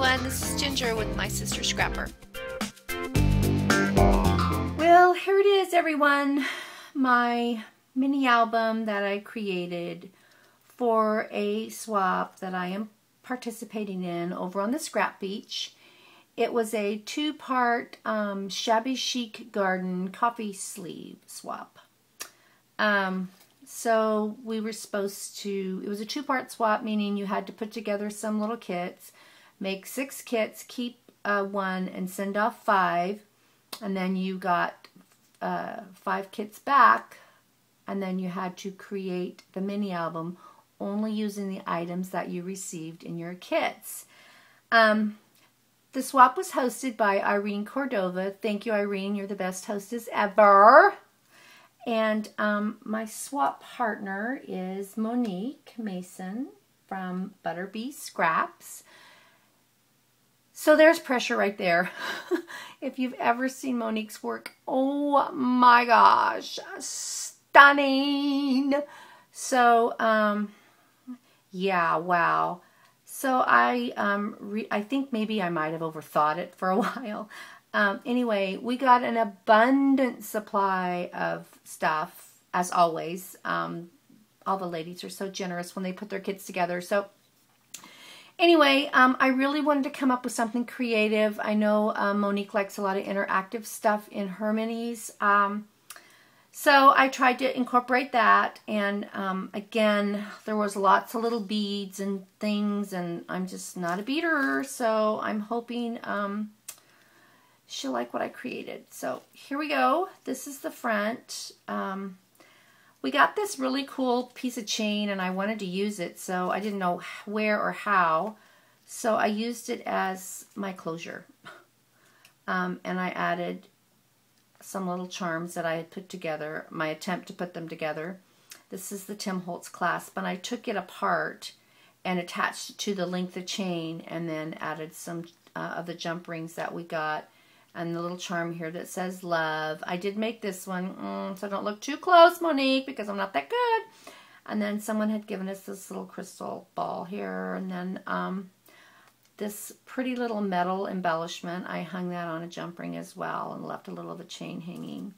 everyone, this is Ginger with my sister Scrapper. Well, here it is everyone, my mini album that I created for a swap that I am participating in over on the Scrap Beach. It was a two-part Shabby Chic Garden coffee sleeve swap. So we were supposed to, it was a two-part swap, meaning you had to put together some little kits, make 6 kits, keep 1, and send off 5, and then you got 5 kits back, and then you had to create the mini album only using the items that you received in your kits. The swap was hosted by Irene Cordova. Thank you, Irene. You're the best hostess ever. And my swap partner is Monique Mason from Butterbee Scraps. So there's pressure right there. If you've ever seen Monique's work, oh my gosh, stunning. So, yeah, wow. So I think maybe I might have overthought it for a while. Anyway, we got an abundant supply of stuff, as always. All the ladies are so generous when they put their kits together. So anyway, I really wanted to come up with something creative. I know Monique likes a lot of interactive stuff in her minis. So I tried to incorporate that. And again, there was lots of little beads and things. And I'm just not a beader. So I'm hoping she'll like what I created. So here we go. This is the front. We got this really cool piece of chain and I wanted to use it, so I didn't know where or how. So I used it as my closure. And I added some little charms that I had put together, my attempt to put them together. This is the Tim Holtz clasp, and I took it apart and attached it to the length of chain and then added some of the jump rings that we got. And the little charm here that says love. I did make this one, so don't look too close, Monique, because I'm not that good. And then someone had given us this little crystal ball here. And then this pretty little metal embellishment. I hung that on a jump ring as well and left a little of the chain hanging.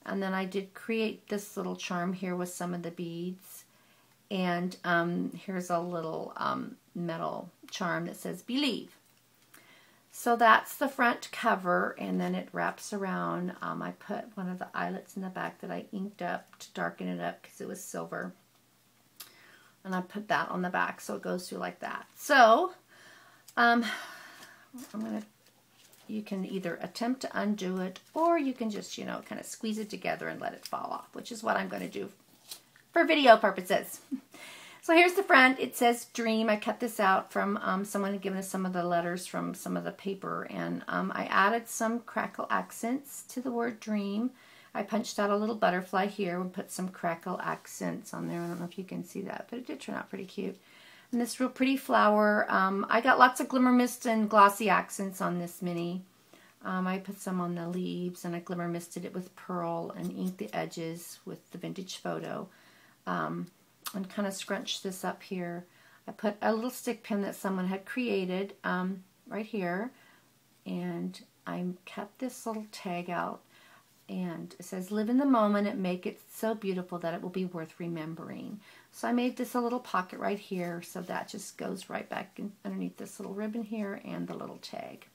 And then I did create this little charm here with some of the beads. And here's a little metal charm that says believe. So that's the front cover, and then it wraps around. I put one of the eyelets in the back that I inked up to darken it up because it was silver. And I put that on the back so it goes through like that. So you can either attempt to undo it or you can just, kind of squeeze it together and let it fall off, which is what I'm going to do for video purposes. So here's the front. It says Dream. I cut this out from someone had given us some of the letters from some of the paper. And I added some crackle accents to the word Dream. I punched out a little butterfly here and put some crackle accents on there. I don't know if you can see that, but it did turn out pretty cute. And this real pretty flower. I got lots of glimmer mist and glossy accents on this mini. I put some on the leaves and I glimmer misted it with pearl and inked the edges with the vintage photo. And kind of scrunch this up here. I put a little stick pin that someone had created right here, and I kept this little tag out, and it says live in the moment and make it so beautiful that it will be worth remembering. So I made this a little pocket right here, so that just goes right back in, underneath this little ribbon here and the little tag.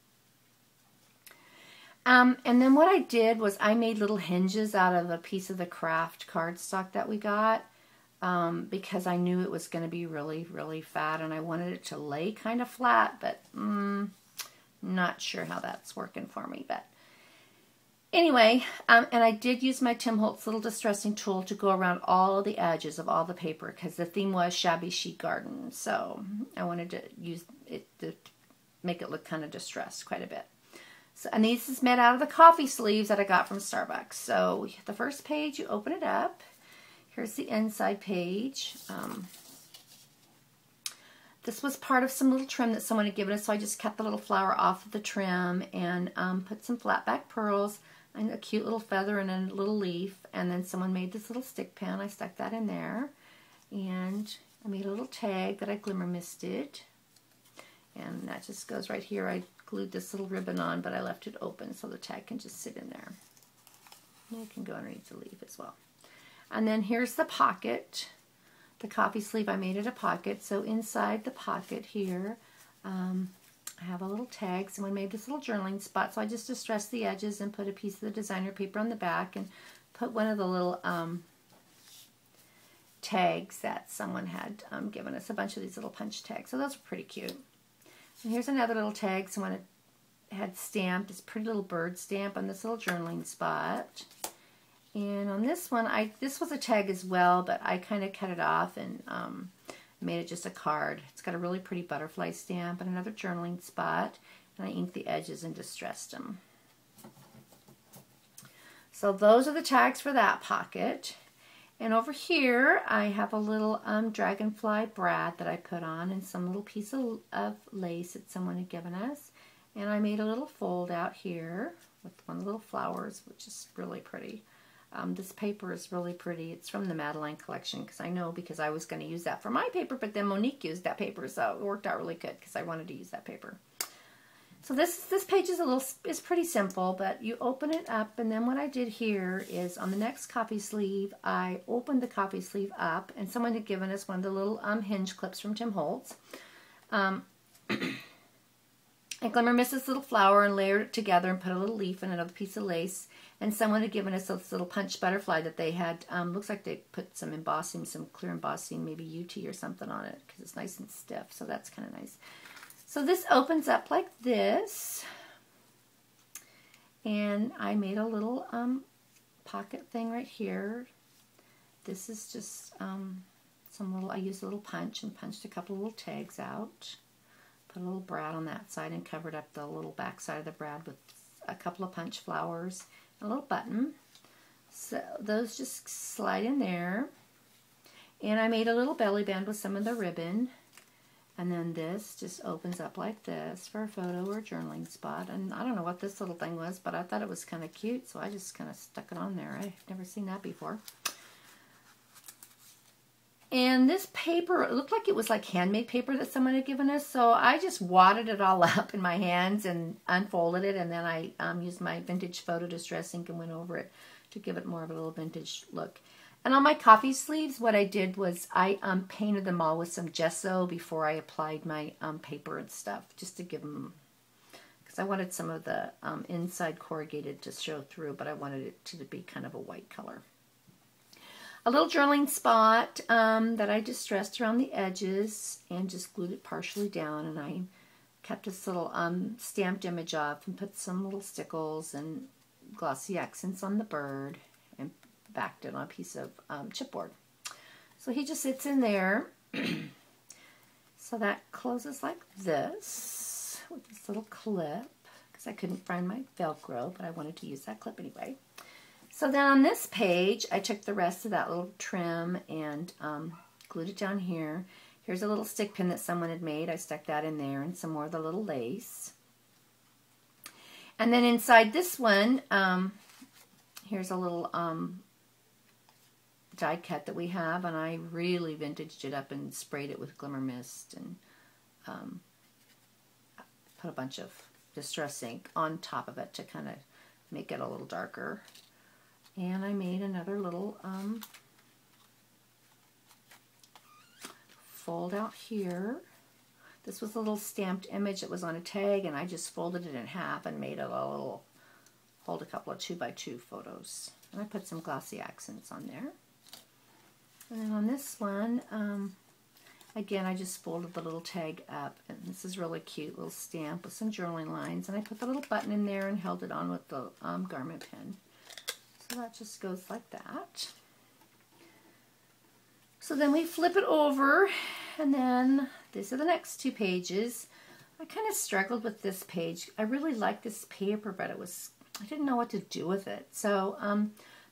And then what I did was I made little hinges out of a piece of the craft cardstock that we got. Because I knew it was going to be really, really fat, and I wanted it to lay kind of flat, but not sure how that's working for me. But anyway, and I did use my Tim Holtz little distressing tool to go around all of the edges of all the paper, because the theme was Shabby Chic Garden, so I wanted to use it to make it look kind of distressed quite a bit. So, and this is made out of the coffee sleeves that I got from Starbucks. So the first page, you open it up. Here's the inside page. This was part of some little trim that someone had given us, so I just cut the little flower off of the trim and put some flat back pearls and a cute little feather and a little leaf. And then someone made this little stick pin. I stuck that in there. And I made a little tag that I glimmer misted. And that just goes right here. I glued this little ribbon on, but I left it open so the tag can just sit in there. And it can go underneath the leaf as well. And then here's the pocket. The coffee sleeve, I made it a pocket. So inside the pocket here, I have a little tag. Someone made this little journaling spot, so I just distressed the edges and put a piece of the designer paper on the back and put one of the little tags that someone had given us, a bunch of these little punch tags. So those are pretty cute. And here's another little tag someone had stamped, this pretty little bird stamp on this little journaling spot. And on this one, this was a tag as well, but I kind of cut it off and made it just a card. It's got a really pretty butterfly stamp and another journaling spot, and I inked the edges and distressed them. So those are the tags for that pocket. And over here, I have a little dragonfly brad that I put on and some little piece of lace that someone had given us. And I made a little fold out here with one of the little flowers, which is really pretty. This paper is really pretty. It's from the Madeline collection because I was going to use that for my paper, but then Monique used that paper, so it worked out really good because I wanted to use that paper. So this page is pretty simple, but you open it up, and then what I did here is on the next coffee sleeve, I opened the coffee sleeve up, and someone had given us one of the little hinge clips from Tim Holtz. I glimmer missed this little flower and layered it together and put a little leaf and another piece of lace. And someone had given us this little punch butterfly that they had, looks like they put some embossing, some clear embossing, maybe UT or something on it because it's nice and stiff. So that's kind of nice. So this opens up like this. And I made a little pocket thing right here. This is just I used a little punch and punched a couple of little tags out. Put a little brad on that side and covered up the little back side of the brad with a couple of punch flowers, a little button. So those just slide in there. And I made a little belly band with some of the ribbon. And then this just opens up like this for a photo or a journaling spot. And I don't know what this little thing was, but I thought it was kind of cute, so I just kind of stuck it on there. I've never seen that before. And this paper, it looked like it was like handmade paper that someone had given us, so I just wadded it all up in my hands and unfolded it, and then I used my vintage photo distress ink and went over it to give it more of a little vintage look. And on my coffee sleeves, what I did was I painted them all with some gesso before I applied my paper and stuff, just to give them, because I wanted some of the inside corrugated to show through, but I wanted it to be kind of a white color. A little journaling spot that I distressed around the edges and just glued it partially down, and I kept this little stamped image off and put some little stickles and glossy accents on the bird and backed it on a piece of chipboard. So he just sits in there. So that closes like this with this little clip because I couldn't find my Velcro, but I wanted to use that clip anyway. So then on this page, I took the rest of that little trim and glued it down here. Here's a little stick pin that someone had made. I stuck that in there and some more of the little lace. And then inside this one, here's a little die cut that we have, and I really vintaged it up and sprayed it with glimmer mist and put a bunch of distress ink on top of it to kind of make it a little darker. And I made another little fold out here. This was a little stamped image that was on a tag, and I just folded it in half and made it a little, hold a couple of 2x2 photos. And I put some glossy accents on there. And then on this one, again, I just folded the little tag up, and this is really cute little stamp with some journaling lines. And I put the little button in there and held it on with the garment pin. So that just goes like that. So then we flip it over, and then these are the next two pages. I kind of struggled with this page. I really liked this paper, but I didn't know what to do with it. So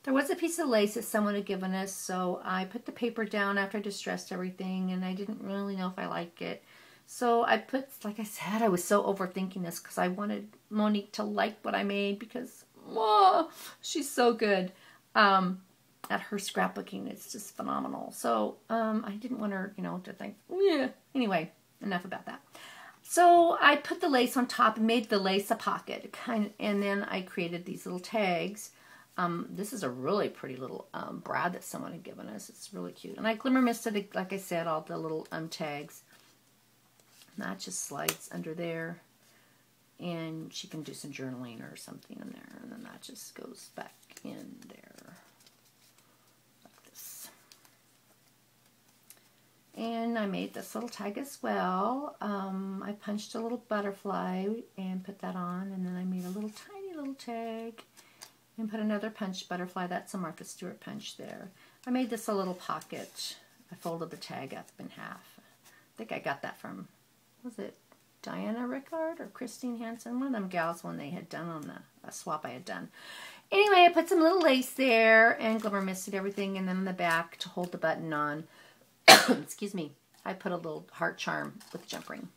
there was a piece of lace that someone had given us, so I put the paper down after I distressed everything, and I didn't really know if I liked it. So I put, like I said, I was so overthinking this because I wanted Monique to like what I made because she's so good at her scrapbooking. It's just phenomenal. So I didn't want her, to think, yeah. Anyway, enough about that. So I put the lace on top and made the lace a pocket, and then I created these little tags. This is a really pretty little brad that someone had given us. It's really cute. And I glimmer misted, like I said, all the little tags. And that just slides under there. And she can do some journaling or something in there. And then that just goes back in there. Like this. And I made this little tag as well. I punched a little butterfly and put that on. And then I made a little tiny little tag. And put another punched butterfly. That's a Martha Stewart punch there. I made this a little pocket. I folded the tag up in half. I think I got that from, was it Diana Rickard or Christine Hansen? One of them gals when they had done on a swap I had done. Anyway, I put some little lace there and glimmer misted everything. And then in the back to hold the button on, excuse me, I put a little heart charm with jump ring.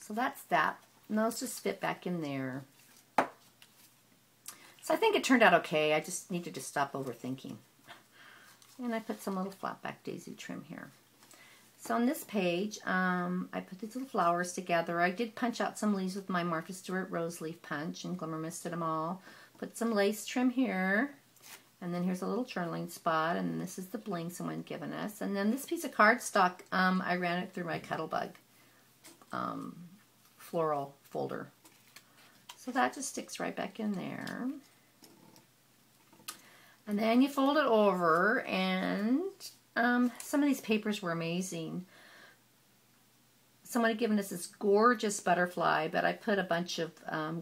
So that's that. And those just fit back in there. So I think it turned out okay. I just needed to stop overthinking. And I put some little flat back daisy trim here. So on this page, I put these little flowers together. I did punch out some leaves with my Martha Stewart rose leaf punch and glimmer misted them all. Put some lace trim here. And then here's a little journaling spot. And this is the bling someone given us. And then this piece of cardstock, I ran it through my Cuttlebug floral folder. So that just sticks right back in there. And then you fold it over, and some of these papers were amazing. Someone had given us this gorgeous butterfly, but I put a bunch of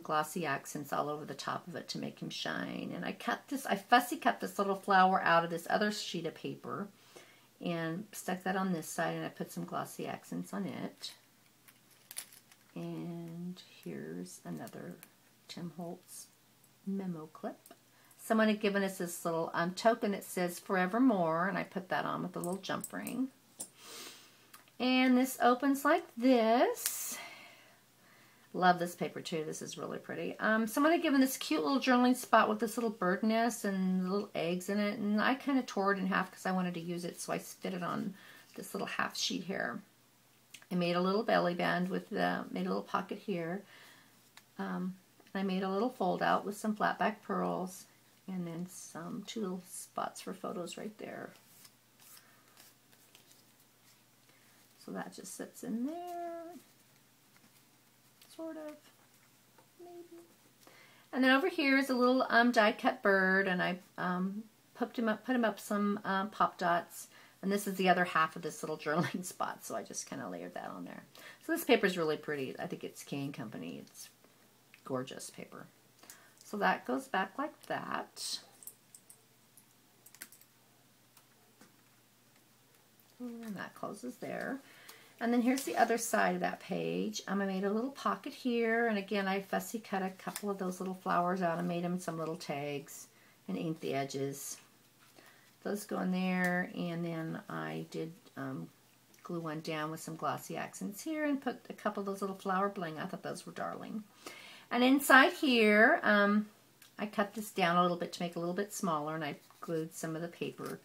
glossy accents all over the top of it to make him shine. And I fussy cut this little flower out of this other sheet of paper and stuck that on this side, and I put some glossy accents on it. And here's another Tim Holtz memo clip. Someone had given us this little token that says forevermore, and I put that on with a little jump ring. And this opens like this. Love this paper too. This is really pretty. Someone had given this cute little journaling spot with this little bird nest and little eggs in it, and I kind of tore it in half because I wanted to use it, so I fit it on this little half sheet here. I made a little belly band with made a little pocket here. I made a little fold out with some flat back pearls. And then two little spots for photos right there. So that just sits in there. Sort of. Maybe. And then over here is a little die cut bird. And I put him up some pop dots. And this is the other half of this little journaling spot. So I just kind of layered that on there. So this paper is really pretty. I think it's K & Company. It's gorgeous paper. So that goes back like that. And that closes there. And then here's the other side of that page. I made a little pocket here. And again, I fussy cut a couple of those little flowers out and made them some little tags and inked the edges. Those go in there. And then I did glue one down with some glossy accents here and put a couple of those little flower bling. I thought those were darling. And inside here, I cut this down a little bit to make it a little bit smaller, and I glued some of the paper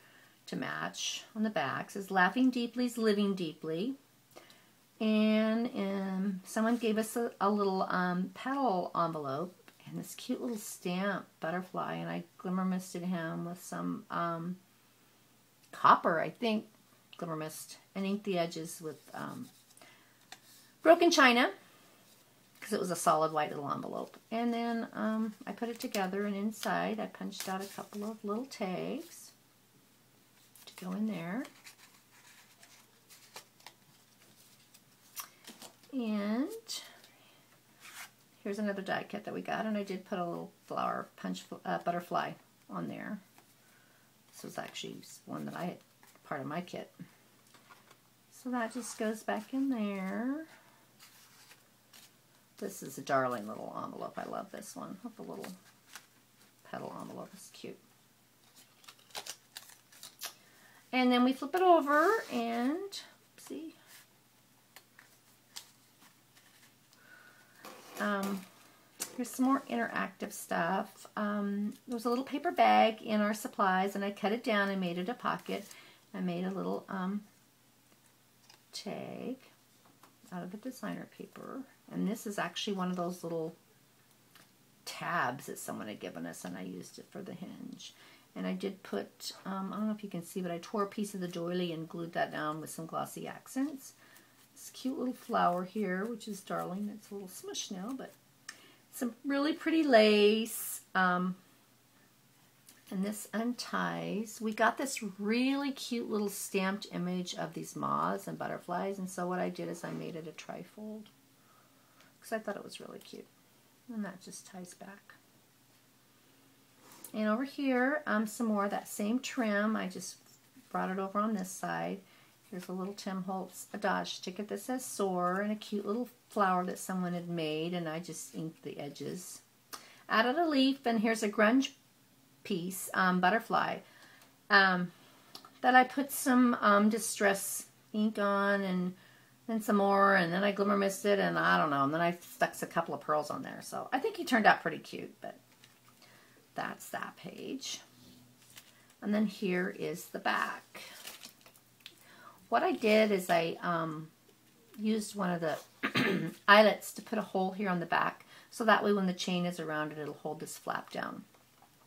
to match on the back. It says, Laughing Deeply is Living Deeply. And someone gave us a little petal envelope and this cute little stamp butterfly, and I glimmer misted him with some copper, I think, glimmer mist, and inked the edges with broken china, because it was a solid white little envelope. And then I put it together, and inside I punched out a couple of little tags to go in there. And here's another die cut that we got, and I did put a little flower punch butterfly on there. This was actually one that I had part of my kit. So that just goes back in there. This is a darling little envelope. I love this one with the little petal envelope. It's cute. And then we flip it over and see. Here's some more interactive stuff. There was a little paper bag in our supplies, and I cut it down and made it a pocket. I made a little tag. out of the designer paper. And this is actually one of those little tabs that someone had given us, and I used it for the hinge. And I did put, I don't know if you can see, but I tore a piece of the doily and glued that down with some glossy accents. This cute little flower here, which is darling. It's a little smushed now, but some really pretty lace. And this unties. We got this really cute little stamped image of these moths and butterflies, and so what I did is I made it a trifold because I thought it was really cute. And that just ties back. And over here, some more of that same trim. I just brought it over on this side. Here's a little Tim Holtz Adage ticket that says Soar, and a cute little flower that someone had made, and I just inked the edges. Added a leaf, and here's a grunge piece, butterfly, that I put some distress ink on, and then some more, and then I glimmer misted, and I don't know, and then I stuck a couple of pearls on there. So I think he turned out pretty cute, but that's that page. And then here is the back. What I did is I used one of the eyelets to put a hole here on the back, so that way when the chain is around it, it'll hold this flap down.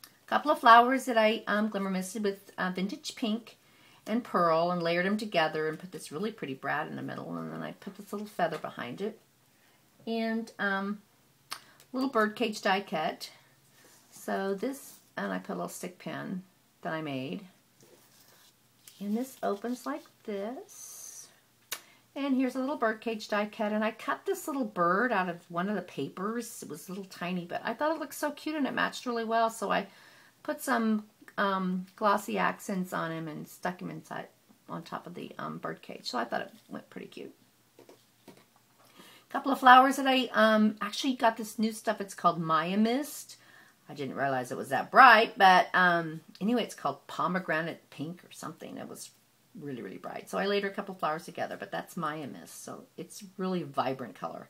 A couple of flowers that I glimmer misted with vintage pink and pearl and layered them together and put this really pretty brad in the middle, and then I put this little feather behind it. And little birdcage die cut. So this, and I put a little stick pin that I made. And this opens like this. And here's a little birdcage die cut, and I cut this little bird out of one of the papers. It was a little tiny, but I thought it looked so cute and it matched really well, so I put some glossy accents on him and stuck him inside on top of the birdcage. So I thought it went pretty cute. A couple of flowers that I actually got this new stuff. It's called Maya Mist. I didn't realize it was that bright, but anyway, it's called pomegranate pink or something. It was really, really bright. So I layered a couple of flowers together, but that's Maya Mist. So it's really vibrant color.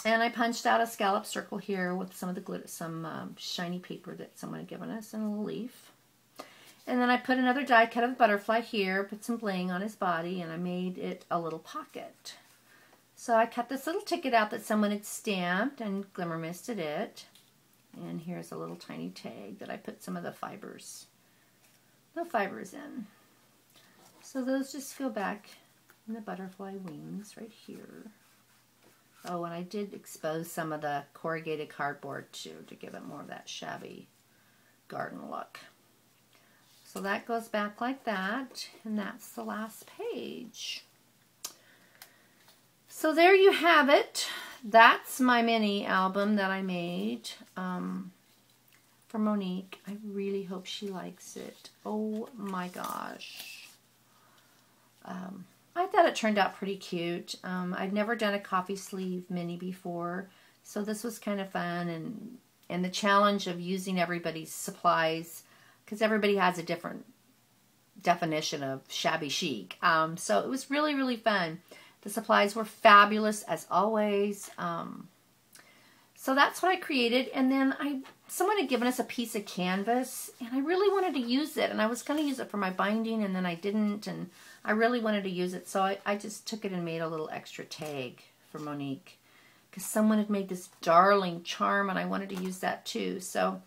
And I punched out a scallop circle here with some of the glitter, some shiny paper that someone had given us, and a little leaf. And then I put another die cut of a butterfly here, put some bling on his body, and I made it a little pocket. So I cut this little ticket out that someone had stamped and glimmer misted it. And here's a little tiny tag that I put some of the fibers in. So those just go back in the butterfly wings right here. Oh, and I did expose some of the corrugated cardboard too to give it more of that shabby garden look. So that goes back like that, and that's the last page. So there you have it. That's my mini album that I made for Monique. I really hope she likes it. Oh my gosh. I thought it turned out pretty cute. I'd never done a coffee sleeve mini before, so this was kind of fun, and the challenge of using everybody's supplies, because everybody has a different definition of shabby chic. So it was really, really fun. The supplies were fabulous as always. So that's what I created, and then someone had given us a piece of canvas, and I really wanted to use it, and I was going to use it for my binding, and then I didn't, and I really wanted to use it, so I just took it and made a little extra tag for Monique, because someone had made this darling charm, and I wanted to use that too. So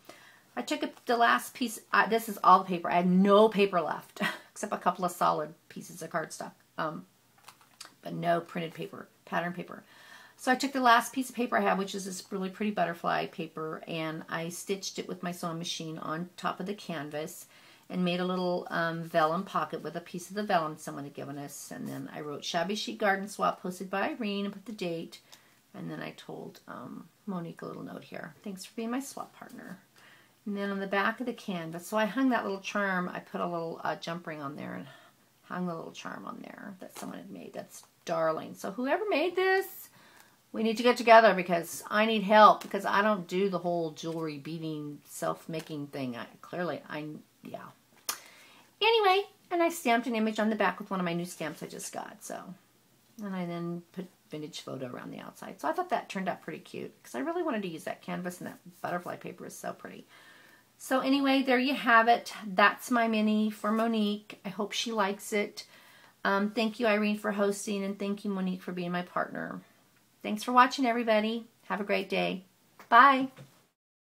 I took the last piece. This is all the paper. I had no paper left, except a couple of solid pieces of cardstock, but no printed paper, pattern paper. So I took the last piece of paper I have, which is this really pretty butterfly paper, and I stitched it with my sewing machine on top of the canvas and made a little vellum pocket with a piece of the vellum someone had given us. And then I wrote Shabby Chic Garden Swap posted by Irene and put the date. And then I told Monique a little note here. Thanks for being my swap partner. And then on the back of the canvas, so I hung that little charm. I put a little jump ring on there and hung the little charm on there that someone had made. That's darling. So whoever made this, we need to get together because I need help, because I don't do the whole jewelry beading self-making thing. Yeah. Anyway, and I stamped an image on the back with one of my new stamps I just got. So, and I then put vintage photo around the outside. So I thought that turned out pretty cute because I really wanted to use that canvas, and that butterfly paper is so pretty. So anyway, there you have it. That's my mini for Monique. I hope she likes it. Thank you, Irene, for hosting, and thank you, Monique, for being my partner. Thanks for watching, everybody. Have a great day. Bye.